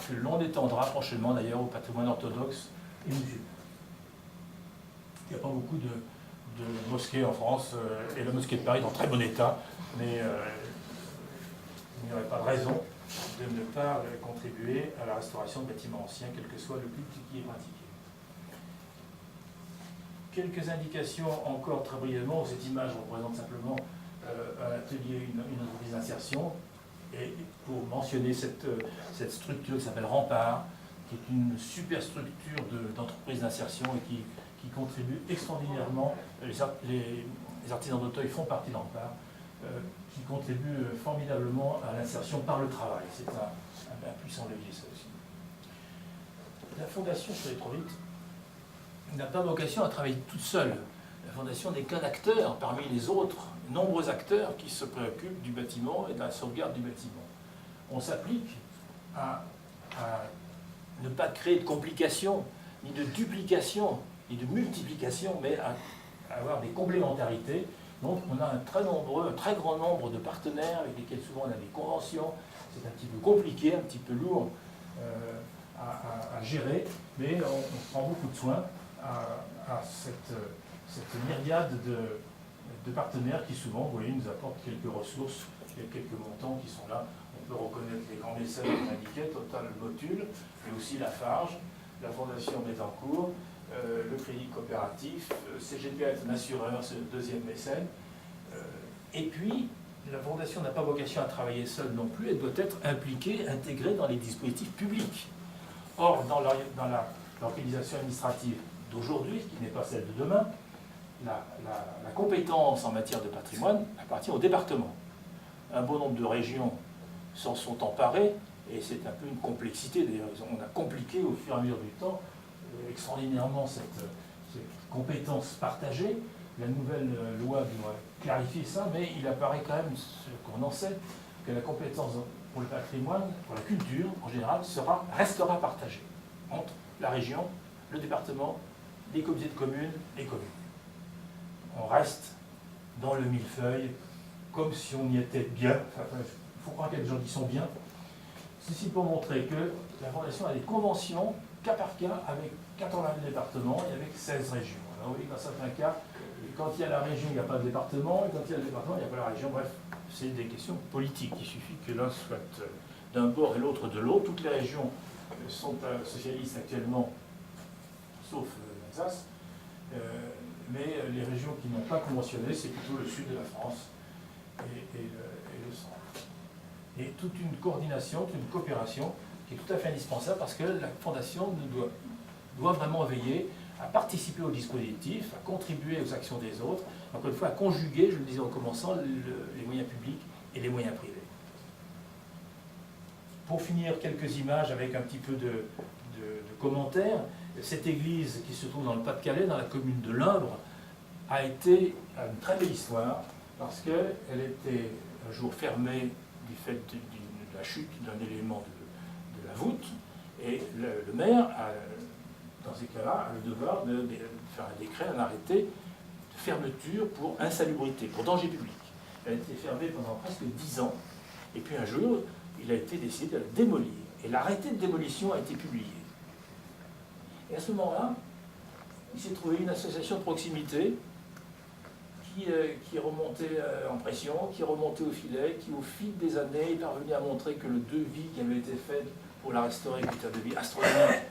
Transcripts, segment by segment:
que l'on étendra prochainement d'ailleurs au patrimoine orthodoxe et musulman. Il n'y a pas beaucoup de mosquées en France, et la mosquée de Paris est en très bon état, mais il n'y aurait pas de raison de ne pas contribuer à la restauration de bâtiments anciens, quel que soit le culte qui est pratiqué. Quelques indications encore très brièvement. Cette image représente simplement un atelier, une entreprise d'insertion, et pour mentionner cette structure qui s'appelle Rempart, qui est une super structure d'entreprise d'insertion et qui contribue extraordinairement. Les artisans d'Auteuil font partie de Rempart, qui contribue formidablement à l'insertion par le travail. C'est un puissant levier, ça aussi. La Fondation, je vais aller trop vite, n'a pas vocation à travailler toute seule. La Fondation n'est qu'un acteur parmi les autres nombreux acteurs qui se préoccupent du bâtiment et de la sauvegarde du bâtiment. On s'applique à ne pas créer de complications, ni de duplication, ni de multiplication, mais à avoir des complémentarités. Donc on a un très grand nombre de partenaires avec lesquels souvent on a des conventions. C'est un petit peu compliqué, un petit peu lourd à gérer, mais on prend beaucoup de soin à cette myriade de partenaires qui souvent, vous voyez, nous apportent quelques ressources, quelques montants qui sont là. On peut reconnaître les grands mécènes qu'on indiquait, Total Motul, mais aussi la Farge, la Fondation Bettencourt, le Crédit Coopératif, CGPA est un assureur, c'est le deuxième mécène. Et puis, la Fondation n'a pas vocation à travailler seule non plus, elle doit être impliquée, intégrée dans les dispositifs publics. Or, dans l'organisation administrative d'aujourd'hui, qui n'est pas celle de demain, la compétence en matière de patrimoine appartient au département. Un bon nombre de régions s'en sont emparées, et c'est un peu une complexité. D'ailleurs, on a compliqué au fur et à mesure du temps extraordinairement cette compétence partagée. La nouvelle loi doit clarifier ça, mais il apparaît quand même, ce qu'on en sait, que la compétence pour le patrimoine, pour la culture en général, restera partagée entre la région, le département, les comités de communes, les communes. On reste dans le millefeuille, comme si on y était bien. Enfin, il faut croire qu'il y a des gens qui sont bien. Ceci pour montrer que la Fondation a des conventions cas par cas avec 80 départements et avec 16 régions. Alors oui, dans certains cas, quand il y a la région, il n'y a pas de département, et quand il y a le département, il n'y a pas la région. Bref, c'est des questions politiques. Il suffit que l'un soit d'un bord et l'autre de l'autre. Toutes les régions sont socialistes actuellement, sauf l'Alsace. Mais les régions qui n'ont pas conventionné, c'est plutôt le sud de la France et le centre. Et toute une coordination, toute une coopération qui est tout à fait indispensable parce que la Fondation doit vraiment veiller à participer au dispositif, à contribuer aux actions des autres, encore une fois à conjuguer, je le disais en commençant, les moyens publics et les moyens privés. Pour finir, quelques images avec un petit peu de commentaires. Cette église qui se trouve dans le Pas-de-Calais, dans la commune de Limbre, a été une très belle histoire parce qu'elle était un jour fermée du fait de la chute d'un élément de la voûte, et le maire, dans ces cas-là, a le devoir de faire un décret, un arrêté de fermeture pour insalubrité, pour danger public. Elle a été fermée pendant presque 10 ans, et puis un jour, il a été décidé de la démolir, et l'arrêté de démolition a été publié. Et à ce moment-là, il s'est trouvé une association de proximité qui remontait en pression, qui remontait au filet, qui au fil des années est parvenu à montrer que le devis qui avait été fait pour la restaurer, qui était un devis astronomique,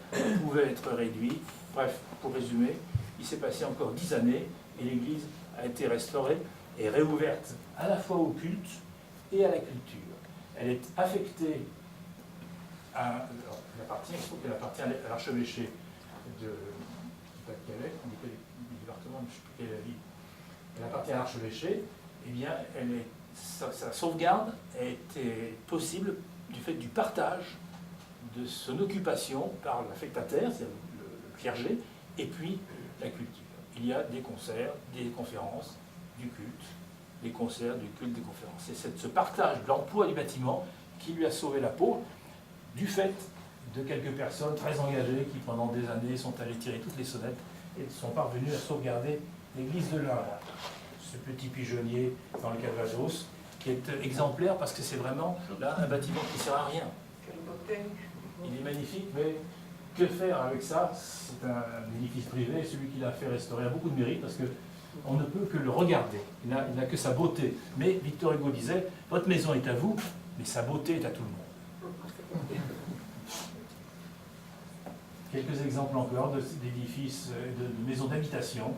pouvait être réduit. Bref, pour résumer, il s'est passé encore 10 années et l'église a été restaurée et réouverte à la fois au culte et à la culture. Elle est affectée à l'archevêché de Pas-de-Calais, du département, je ne sais plus quelle est la ville. Elle appartient à l'archevêché, eh bien, sa sauvegarde était possible du fait du partage de son occupation par l'affectataire, c'est-à-dire le clergé, et puis la culture. Il y a des concerts, des conférences, du culte, des concerts, du culte, des conférences. C'est ce partage de l'emploi du bâtiment qui lui a sauvé la peau, du fait de quelques personnes très engagées qui, pendant des années, sont allées tirer toutes les sonnettes et sont parvenues à sauvegarder l'église de Limbre. Ce petit pigeonnier dans le Calvados, qui est exemplaire parce que c'est vraiment là un bâtiment qui ne sert à rien. Il est magnifique, mais que faire avec ça? C'est un édifice privé, celui qui l'a fait restaurer a beaucoup de mérite parce qu'on ne peut que le regarder, il n'a que sa beauté. Mais Victor Hugo disait, votre maison est à vous, mais sa beauté est à tout le monde. Quelques exemples encore d'édifices, de maisons d'habitation,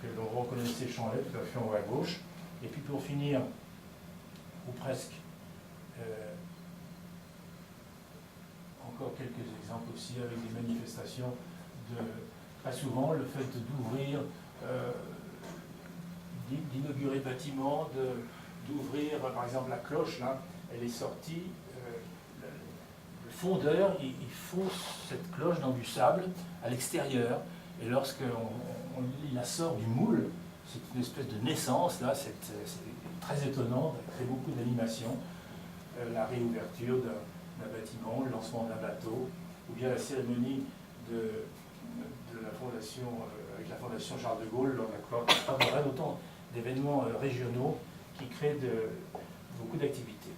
que l'on reconnaît ces champs-là, tout à fait en haut à gauche. Et puis pour finir, ou presque, encore quelques exemples aussi avec des manifestations très souvent, le fait d'ouvrir, d'inaugurer le bâtiment, d'ouvrir, par exemple, la cloche, là, elle est sortie, le fondeur, il fonce cette cloche dans du sable à l'extérieur, et lorsqu'on la sort du moule, c'est une espèce de naissance, là, c'est très étonnant, ça crée beaucoup d'animation, la réouverture d'un bâtiment, le lancement d'un bateau, ou bien la cérémonie de la fondation, avec la fondation Charles de Gaulle, lors de la Croix, autant d'événements régionaux qui créent beaucoup d'activités.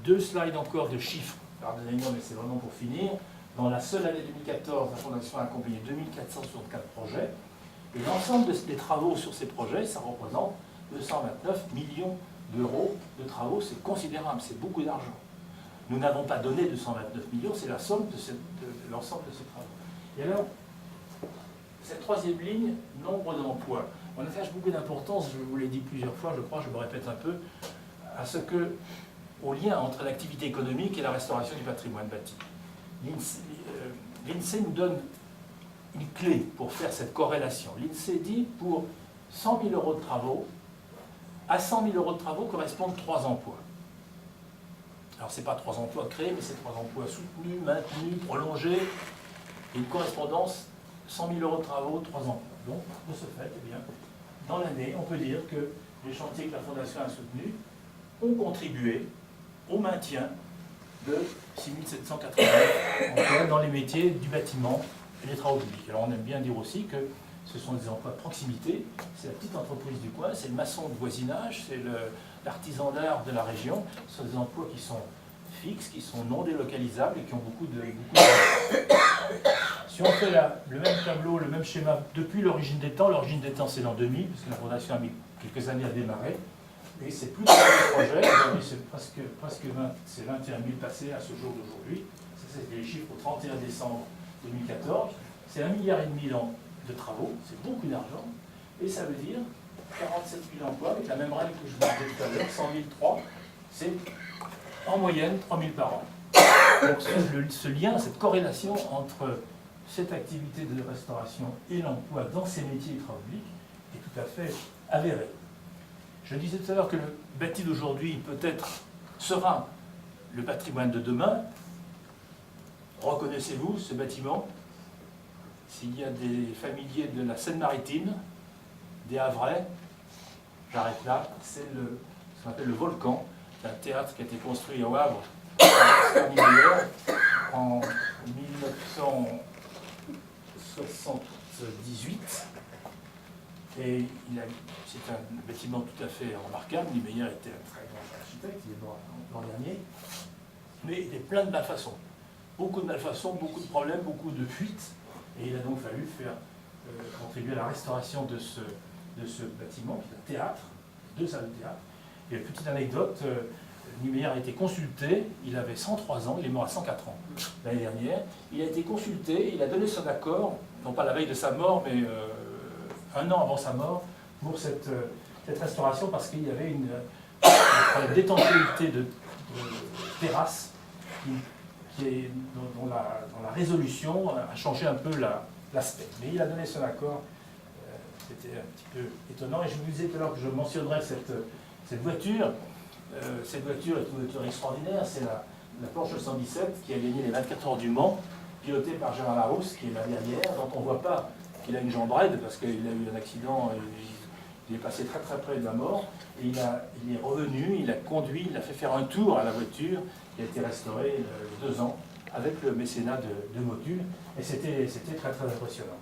2 slides encore de chiffres, pardonnez-moi, mais c'est vraiment pour finir. Dans la seule année 2014, la Fondation a accompagné 2464 projets, et l'ensemble des travaux sur ces projets, ça représente 229 millions d'euros de travaux, c'est considérable, c'est beaucoup d'argent. Nous n'avons pas donné 229 millions, c'est la somme de l'ensemble de ces travaux. Et alors, cette troisième ligne, nombre d'emplois. On attache beaucoup d'importance, je vous l'ai dit plusieurs fois, je crois, je me répète un peu, au lien entre l'activité économique et la restauration du patrimoine bâti. L'INSEE nous donne une clé pour faire cette corrélation. L'INSEE dit pour 100 000 euros de travaux, à 100 000 euros de travaux correspondent 3 emplois. Alors ce n'est pas 3 emplois créés, mais c'est 3 emplois soutenus, maintenus, prolongés, et une correspondance 100 000 euros de travaux, 3 emplois. Donc, de ce fait, eh bien, dans l'année, on peut dire que les chantiers que la Fondation a soutenus ont contribué au maintien de 6 780 emplois dans les métiers du bâtiment et des travaux publics. Alors on aime bien dire aussi que ce sont des emplois de proximité, c'est la petite entreprise du coin, c'est le maçon de voisinage, c'est l'artisan d'art de la région, ce sont des emplois qui sont fixes, qui sont non délocalisables et qui ont beaucoup de... Si on fait le même tableau, le même schéma depuis l'origine des temps c'est l'an 2000, parce que la Fondation a mis quelques années à démarrer, et c'est plus de 20 projets, aujourd'hui c'est presque 21 000 passés à ce jour d'aujourd'hui, ça c'est les chiffres au 31 décembre 2014, c'est 1,5 milliard de travaux, c'est beaucoup d'argent, et ça veut dire 47 000 emplois, avec la même règle que je vous disais tout à l'heure, 100 000, 3, c'est en moyenne 3 000 par an. Donc ce lien, cette corrélation entre cette activité de restauration et l'emploi dans ces métiers et travaux publics est tout à fait avérée. Je disais tout à l'heure que le bâti d'aujourd'hui peut-être sera le patrimoine de demain. Reconnaissez-vous ce bâtiment? S'il y a des familiers de la Seine-Maritime, des Havrais, j'arrête là, c'est ce qu'on appelle le Volcan, un théâtre qui a été construit au Havre en 1978. Et c'est un bâtiment tout à fait remarquable. Niemeyer était un très grand architecte, il est mort l'an dernier. Mais il est plein de malfaçons. Beaucoup de malfaçons, beaucoup de problèmes, beaucoup de fuites. Et il a donc fallu faire contribuer à la restauration de ce bâtiment, qui est un théâtre, 2 salles de théâtre. Et une petite anecdote, Niemeyer a été consulté, il avait 103 ans, il est mort à 104 ans l'année dernière. Il a été consulté, il a donné son accord, non pas la veille de sa mort, mais 1 an avant sa mort, pour cette restauration, parce qu'il y avait une détentabilité de terrasse dont la résolution a changé un peu l'aspect. Mais il a donné son accord, c'était un petit peu étonnant. Et je vous disais tout à l'heure que je mentionnerais cette voiture. Cette voiture est une voiture extraordinaire, c'est la Porsche 117 qui a gagné les 24 heures du Mans, pilotée par Gérard Larousse, qui est là derrière, dont on ne voit pas qu'il a une jambe raide, parce qu'il a eu un accident, il est passé très très près de la mort, et il est revenu, il a conduit, il a fait faire un tour à la voiture, qui a été restaurée il y a 2 ans, avec le mécénat de Motul, et c'était très très impressionnant.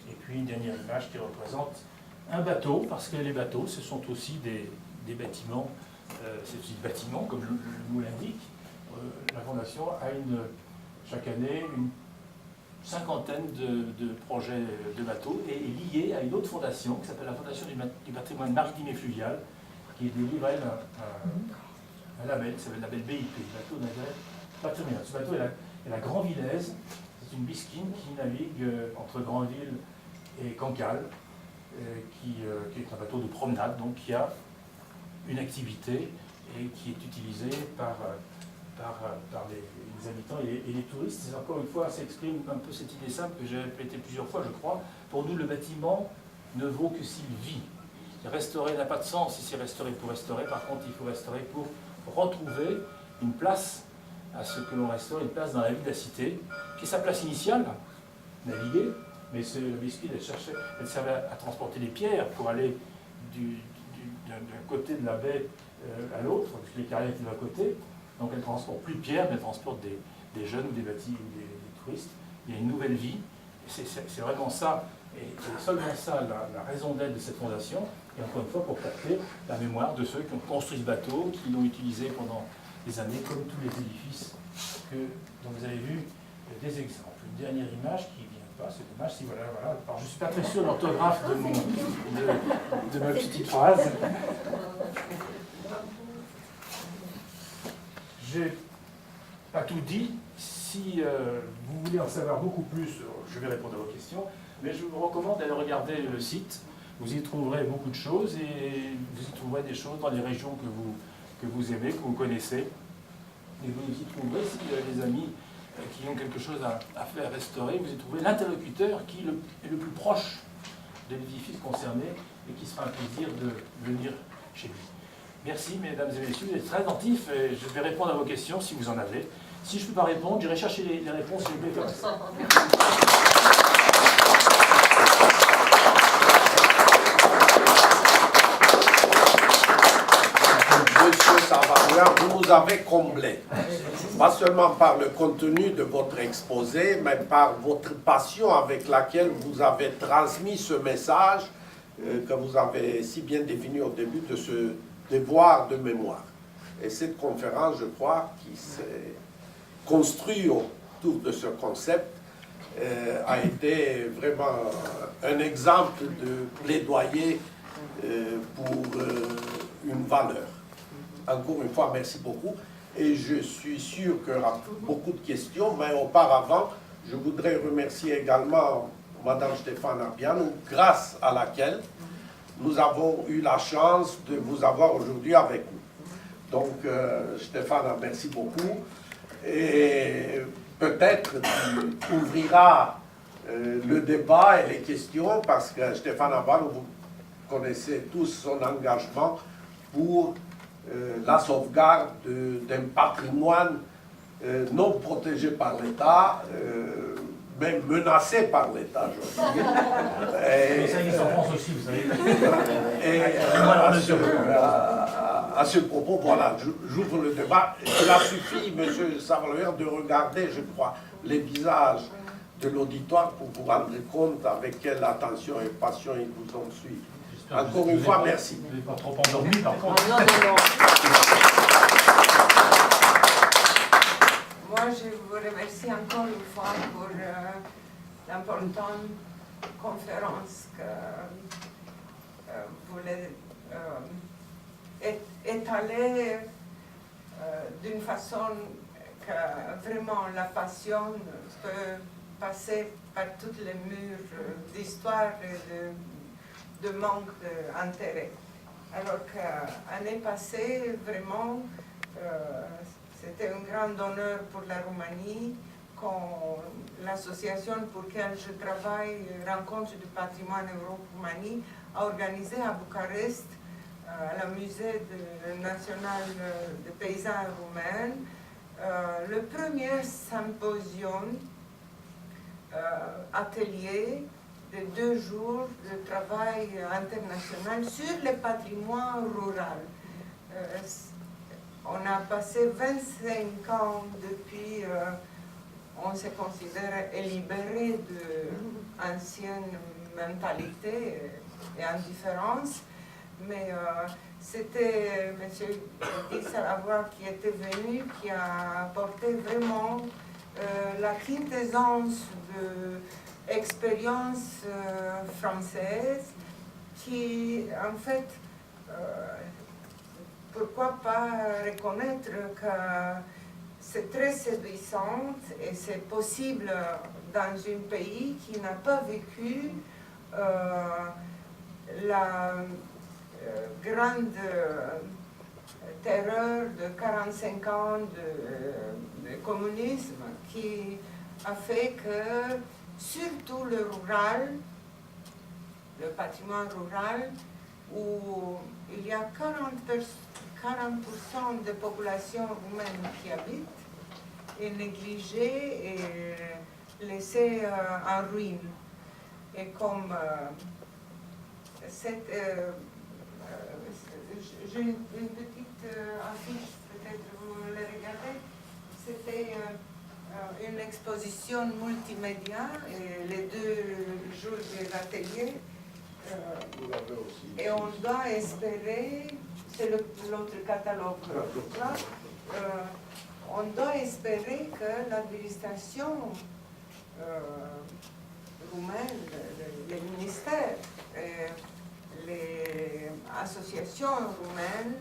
Et puis une dernière image qui représente un bateau, parce que les bateaux, ce sont aussi des bâtiments, c'est aussi des bâtiments, comme le mot l'indique. La Fondation a une chaque année une cinquantaine de projets de bateaux et est liée à une autre fondation qui s'appelle la Fondation du patrimoine maritime et fluvial, qui délivre un label qui s'appelle le label BIP, bateau navire patrimonial. Ce bateau est la Grand-Villaise, c'est une bisquine qui navigue entre Granville et Cancale, qui est un bateau de promenade, donc qui a une activité et qui est utilisée par les habitants et les touristes. C'est encore une fois, ça exprime un peu cette idée simple que j'ai répétée plusieurs fois, je crois. Pour nous, le bâtiment ne vaut que s'il vit. Restaurer n'a pas de sens si c'est restaurer pour restaurer. Par contre, il faut restaurer pour retrouver une place à ce que l'on restaure, une place dans la vie de la cité, qui est sa place initiale, naviguer. Mais la biscuit, elle servait à transporter des pierres pour aller d'un côté de la baie à l'autre, parce que les carrières étaient de l'autre côté. Donc elle ne transporte plus de pierres, mais elle transporte des jeunes ou des bâtis ou des touristes. Il y a une nouvelle vie. C'est vraiment ça, et c'est seulement ça la raison d'être de cette fondation. Et encore une fois, pour capter la mémoire de ceux qui ont construit ce bateau, qui l'ont utilisé pendant des années, comme tous les édifices dont vous avez vu des exemples. Une dernière image qui vient pas, c'est dommage, si voilà. Alors, je ne suis pas très sûr de l'orthographe de ma petite phrase. J'ai pas tout dit. Si vous voulez en savoir beaucoup plus, je vais répondre à vos questions, mais je vous recommande d'aller regarder le site. Vous y trouverez beaucoup de choses et vous y trouverez des choses dans les régions que vous aimez, que vous connaissez. Et vous y trouverez, si les amis qui ont quelque chose à faire restaurer, vous y trouverez l'interlocuteur qui est le plus proche de l'édifice concerné et qui sera un plaisir de venir chez lui. Merci, mesdames et messieurs, vous êtes très attentifs et je vais répondre à vos questions si vous en avez. Si je ne peux pas répondre, j'irai chercher les réponses si je peux faire ça. Monsieur Salvador, vous nous avez comblé, pas seulement par le contenu de votre exposé, mais par votre passion avec laquelle vous avez transmis ce message que vous avez si bien défini au début de ce devoir de mémoire. Et cette conférence, je crois, qui s'est construite autour de ce concept, a été vraiment un exemple de plaidoyer pour une valeur. Encore une fois, merci beaucoup. Et je suis sûr qu'il y aura beaucoup de questions, mais auparavant, je voudrais remercier également Madame Stéphane Arbianou, grâce à laquelle nous avons eu la chance de vous avoir aujourd'hui avec nous. Donc, Stéphane, merci beaucoup. Et peut-être tu ouvriras le débat et les questions, parce que Stéphane Arbianou, vous connaissez tous son engagement pour la sauvegarde d'un patrimoine non protégé par l'État, même menacé par l'État, je veux dire. Mais ça existe en France aussi, vous savez. Et à ce propos, voilà, j'ouvre le débat. Il a suffi, M. Salvador, de regarder, je crois, les visages de l'auditoire pour vous rendre compte avec quelle attention et passion ils vous ont suivi. Encore une fois, merci. Vous n'êtes pas trop endormi, par contre. Non, non, non. Moi, je vous remercie encore une fois pour l'importante conférence que vous voulez étaler d'une façon que vraiment la passion peut passer par toutes les murs d'histoire et de manque d'intérêt. Alors qu'année passée, vraiment, c'était un grand honneur pour la Roumanie quand l'association pour laquelle je travaille, Rencontre du patrimoine Europe-Roumanie, a organisé à Bucarest, à la musée national des paysans roumains, le premier symposium atelier de 2 jours de travail international sur le patrimoine rural. On a passé 25 ans depuis, on se considère libéré de anciennes mentalités et indifférences, mais c'était M. Guy Salvador qui était venu, qui a apporté vraiment la quintessence de expérience française qui, en fait, pourquoi pas reconnaître que c'est très séduisant et c'est possible dans un pays qui n'a pas vécu la grande terreur de 45 ans de communisme qui a fait que surtout le rural, le patrimoine rural, où il y a 40% de population roumaine qui habite, est négligée et laissée en ruine. Et comme j'ai une petite affiche, peut-être vous la regardez, c'était une exposition multimédia et les 2 jours de l'atelier. Et on doit espérer, c'est l'autre catalogue, là, on doit espérer que l'administration roumaine, les ministères, les associations roumaines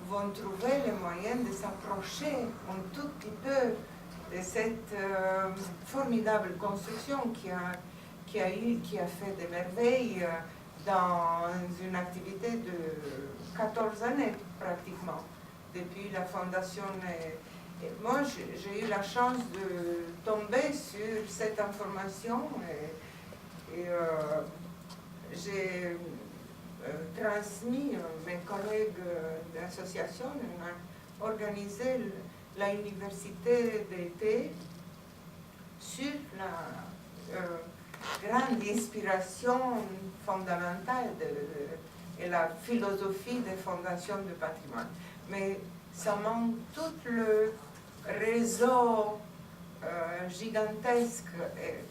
vont trouver les moyens de s'approcher un tout petit peu de cette formidable construction qui a fait des merveilles dans une activité de 14 années pratiquement, depuis la fondation. Et moi, j'ai eu la chance de tomber sur cette information et j'ai transmis mes collègues d'association. On a organisé la université d'été sur la grande inspiration fondamentale et la philosophie des fondations de patrimoine. Mais ça manque tout le réseau gigantesque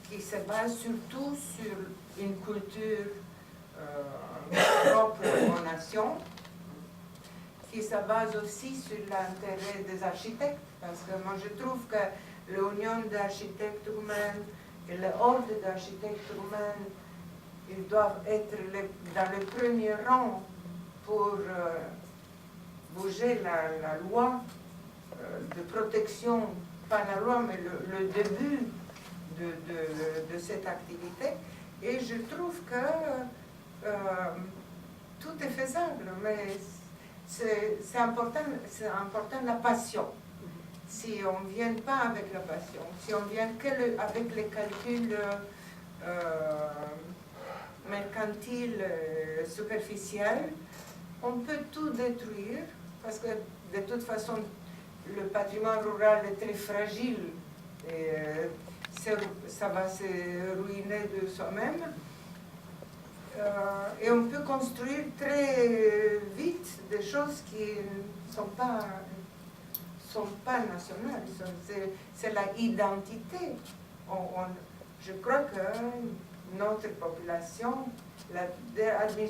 qui se base surtout sur une culture propre aux nations, qui se base aussi sur l'intérêt des architectes, parce que moi je trouve que l'union d'architectes roumains et l'ordre d'architectes roumains, ils doivent être dans le premier rang pour bouger la loi de protection, pas la loi, mais le début de cette activité. Et je trouve que tout est faisable, mais c'est important la passion. Si on ne vient pas avec la passion, si on vient avec les calculs mercantiles, superficiels, on peut tout détruire, parce que de toute façon, le patrimoine rural est très fragile et ça va se ruiner de soi-même. Et on peut construire très vite des choses qui ne sont pas nationales. C'est la identité. Je crois que notre population, l'administration